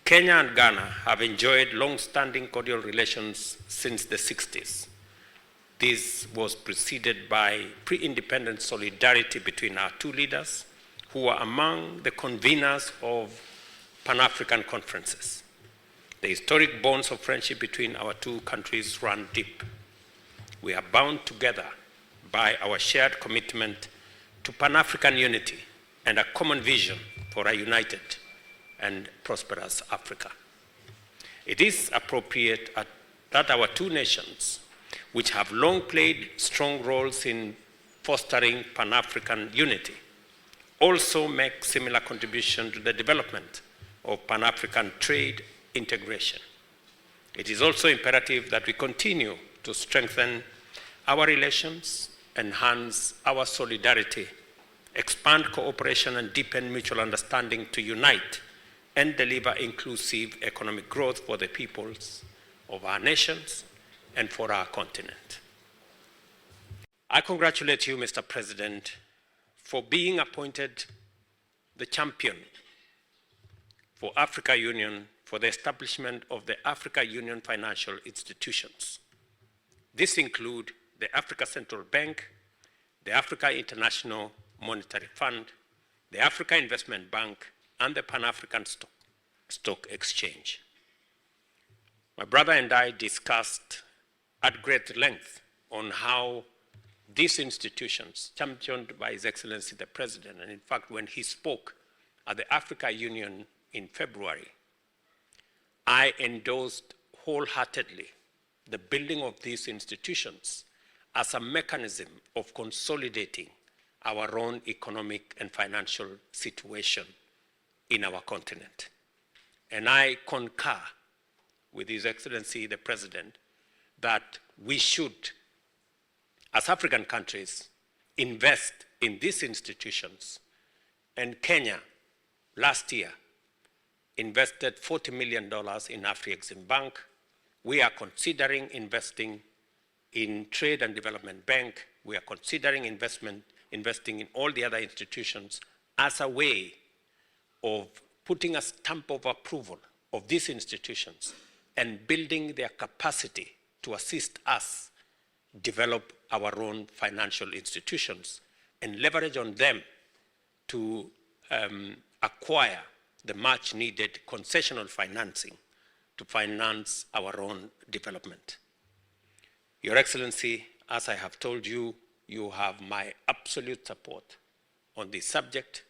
Kenya and Ghana have enjoyed long-standing cordial relations since the 60s. This was preceded by pre-independence solidarity between our two leaders, who were among the conveners of Pan-African conferences. The historic bonds of friendship between our two countries run deep. We are bound together by our shared commitment to Pan-African unity and a common vision for a united and prosperous Africa. It is appropriate that our two nations, which have long played strong roles in fostering Pan-African unity, also make similar contribution to the development of Pan-African trade integration. It is also imperative that we continue to strengthen our relations, enhance our solidarity, expand cooperation, and deepen mutual understanding to unite and deliver inclusive economic growth for the peoples of our nations and for our continent. I congratulate you, Mr. President, for being appointed the champion for Africa Union for the establishment of the Africa Union financial institutions. This include the Africa Central Bank, the Africa International Monetary Fund, the Africa Investment Bank, and the Pan-African Stock Exchange. My brother and I discussed at great length on how these institutions, championed by His Excellency the President, and in fact when he spoke at the Africa Union in February, I endorsed wholeheartedly the building of these institutions as a mechanism of consolidating our own economic and financial situation in our continent. And I concur with His Excellency the President that we should, as African countries, invest in these institutions. And Kenya, last year, invested $40 million in Afrexim Bank. We are considering investing in Trade and Development Bank. We are considering investing in all the other institutions as a way of putting a stamp of approval of these institutions and building their capacity to assist us develop our own financial institutions and leverage on them to acquire the much needed concessional financing to finance our own development. Your Excellency, as I have told you, you have my absolute support on this subject.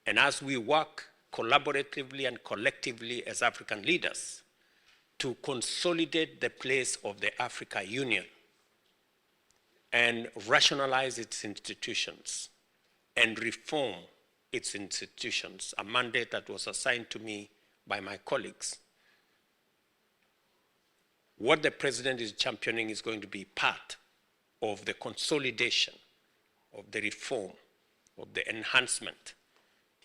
And as we work collaboratively and collectively as African leaders to consolidate the place of the Africa Union and rationalize its institutions and reform its institutions, a mandate that was assigned to me by my colleagues, what the President is championing is going to be part of the consolidation, of the reform, of the enhancement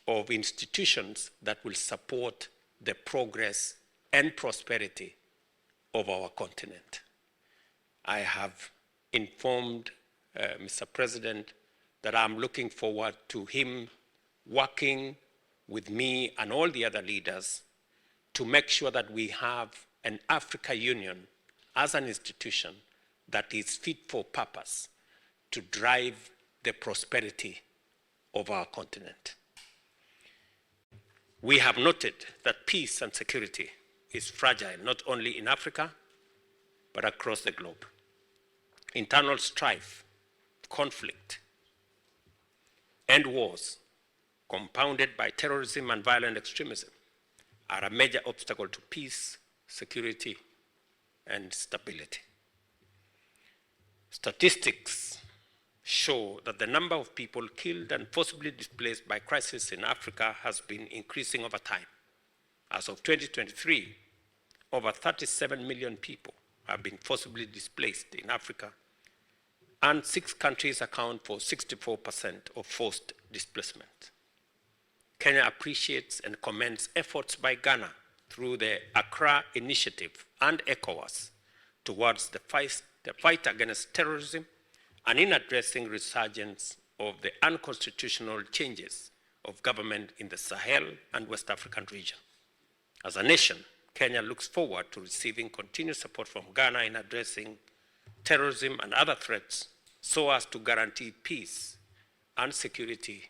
of institutions that will support the progress and prosperity of our continent. I have informed Mr. President that I'm looking forward to him working with me and all the other leaders to make sure that we have an Africa Union as an institution that is fit for purpose to drive the prosperity of our continent. We have noted that peace and security is fragile, not only in Africa, but across the globe. Internal strife, conflict, and wars, compounded by terrorism and violent extremism, are a major obstacle to peace, security, and stability. Statistics show that the number of people killed and forcibly displaced by crisis in Africa has been increasing over time. As of 2023, over 37 million people have been forcibly displaced in Africa, and 6 countries account for 64% of forced displacement. Kenya appreciates and commends efforts by Ghana through the Accra Initiative and ECOWAS towards the fight against terrorism and in addressing resurgence of the unconstitutional changes of government in the Sahel and West African region. As a nation, Kenya looks forward to receiving continued support from Ghana in addressing terrorism and other threats so as to guarantee peace and security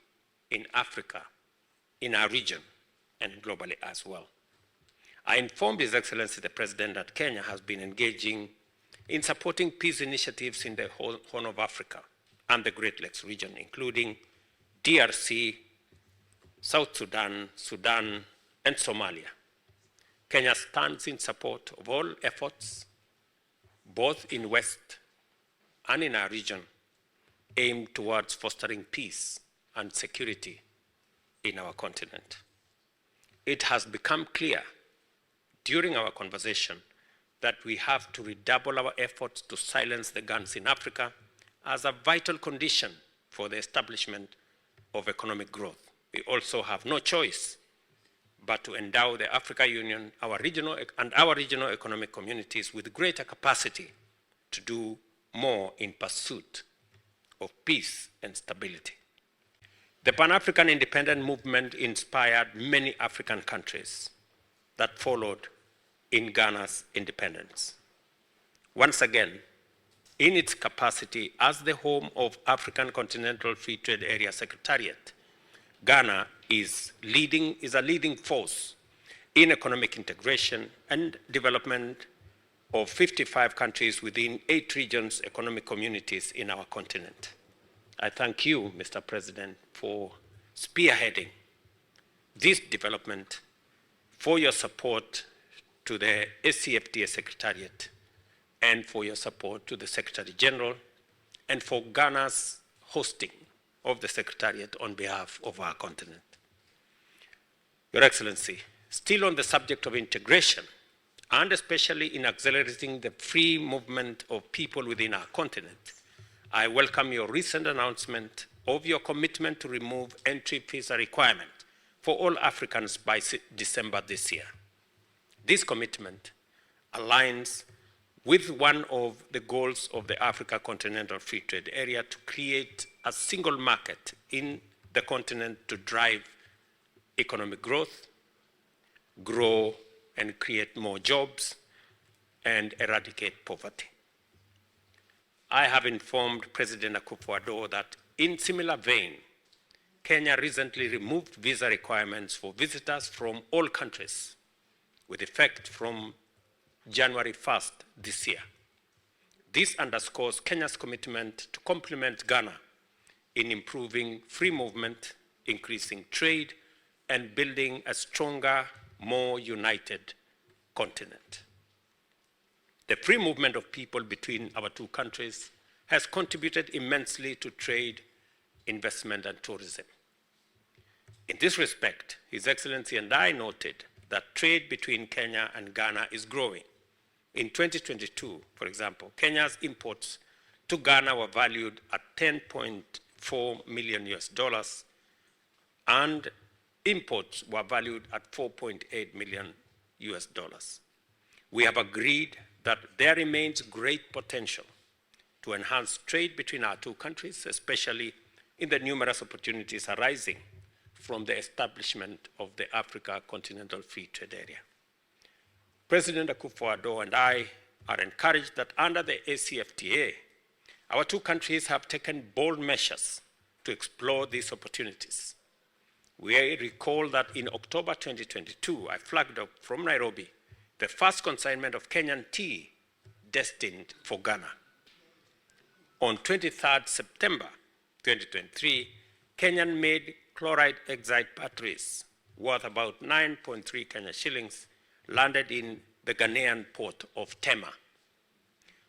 in Africa, in our region, and globally as well. I informed His Excellency the President that Kenya has been engaging in supporting peace initiatives in the Horn of Africa and the Great Lakes region, including DRC, South Sudan, Sudan, and Somalia. Kenya stands in support of all efforts, both in West and in our region, aimed towards fostering peace and security in our continent. It has become clear during our conversation that we have to redouble our efforts to silence the guns in Africa as a vital condition for the establishment of economic growth. We also have no choice but to endow the Africa Union, our regional economic communities with greater capacity to do more in pursuit of peace and stability. The Pan-African independent movement inspired many African countries that followed in Ghana's independence. Once again, in its capacity as the home of African Continental Free Trade Area Secretariat, Ghana is a leading force in economic integration and development of 55 countries within 8 regions, economic communities in our continent. I thank you, Mr. President, for spearheading this development, for your support to the ACFTA Secretariat, and for your support to the Secretary General, and for Ghana's hosting of the Secretariat on behalf of our continent. Your Excellency, still on the subject of integration, and especially in accelerating the free movement of people within our continent, I welcome your recent announcement of your commitment to remove entry visa requirement for all Africans by December this year. This commitment aligns with one of the goals of the Africa Continental Free Trade Area to create a single market in the continent to drive economic growth, grow and create more jobs, and eradicate poverty. I have informed President Akufo-Addo that in similar vein, Kenya recently removed visa requirements for visitors from all countries with effect from January 1st this year. This underscores Kenya's commitment to complement Ghana in improving free movement, increasing trade, and building a stronger, more united continent. The free movement of people between our two countries has contributed immensely to trade, investment, and tourism. In this respect, His Excellency and I noted that trade between Kenya and Ghana is growing. In 2022, for example, Kenya's imports to Ghana were valued at $10.4 million and imports were valued at $4.8 million. We have agreed that there remains great potential to enhance trade between our two countries, especially in the numerous opportunities arising from the establishment of the Africa Continental Free Trade Area. President Akufo-Addo and I are encouraged that under the ACFTA, our two countries have taken bold measures to explore these opportunities. We recall that in October 2022, I flagged up from Nairobi the first consignment of Kenyan tea destined for Ghana. On 23rd September 2023, Kenyan-made chloride exide batteries worth about 9.3 Kenya shillings landed in the Ghanaian port of Tema,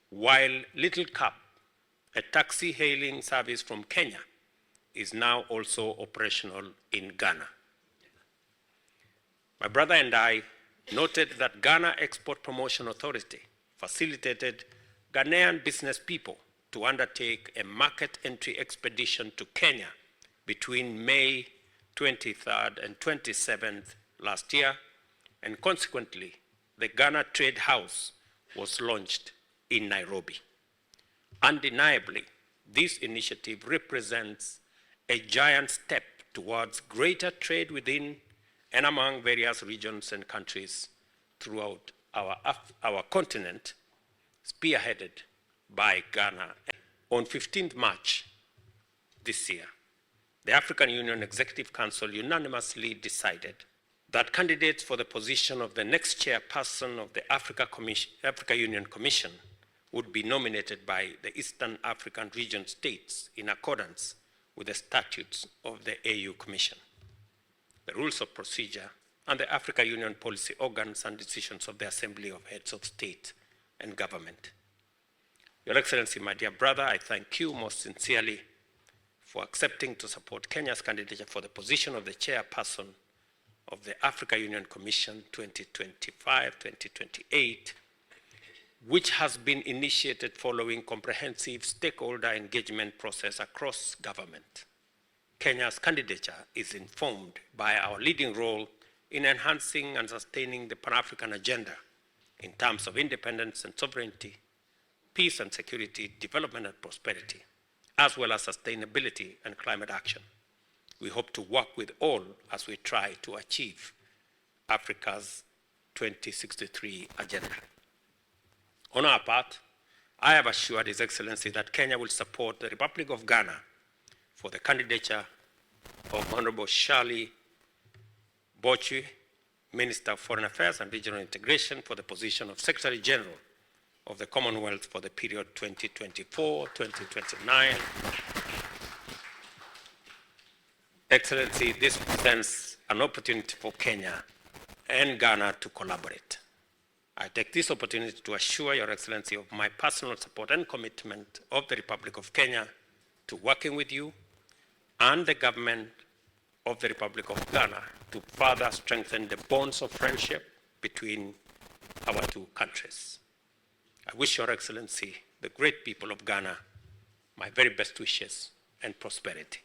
while Little Cab, a taxi hailing service from Kenya, is now also operational in Ghana. My brother and I noted that Ghana Export Promotion Authority facilitated Ghanaian business people to undertake a market entry expedition to Kenya between May 23rd and 27th last year, and consequently, the Ghana Trade House was launched in Nairobi. Undeniably, this initiative represents a giant step towards greater trade within and among various regions and countries throughout our continent, spearheaded by Ghana. On 15th March this year, the African Union Executive Council unanimously decided that candidates for the position of the next chairperson of the Africa Union Commission would be nominated by the Eastern African region states in accordance with the statutes of the AU Commission, the rules of procedure, and the Africa Union policy organs and decisions of the Assembly of Heads of State and Government. Your Excellency, my dear brother, I thank you most sincerely for accepting to support Kenya's candidature for the position of the chairperson of the Africa Union Commission 2025-2028, which has been initiated following comprehensive stakeholder engagement process across government. Kenya's candidature is informed by our leading role in enhancing and sustaining the Pan-African agenda in terms of independence and sovereignty, peace and security, development and prosperity, as well as sustainability and climate action. We hope to work with all as we try to achieve Africa's 2063 agenda. On our part, I have assured His Excellency that Kenya will support the Republic of Ghana for the candidature of Honorable Shirley Bochwe, Minister of Foreign Affairs and Regional Integration, for the position of Secretary General of the Commonwealth for the period 2024-2029. Excellency, this presents an opportunity for Kenya and Ghana to collaborate. I take this opportunity to assure Your Excellency of my personal support and commitment of the Republic of Kenya to working with you and the government of the Republic of Ghana to further strengthen the bonds of friendship between our two countries. I wish Your Excellency, the great people of Ghana, my very best wishes and prosperity.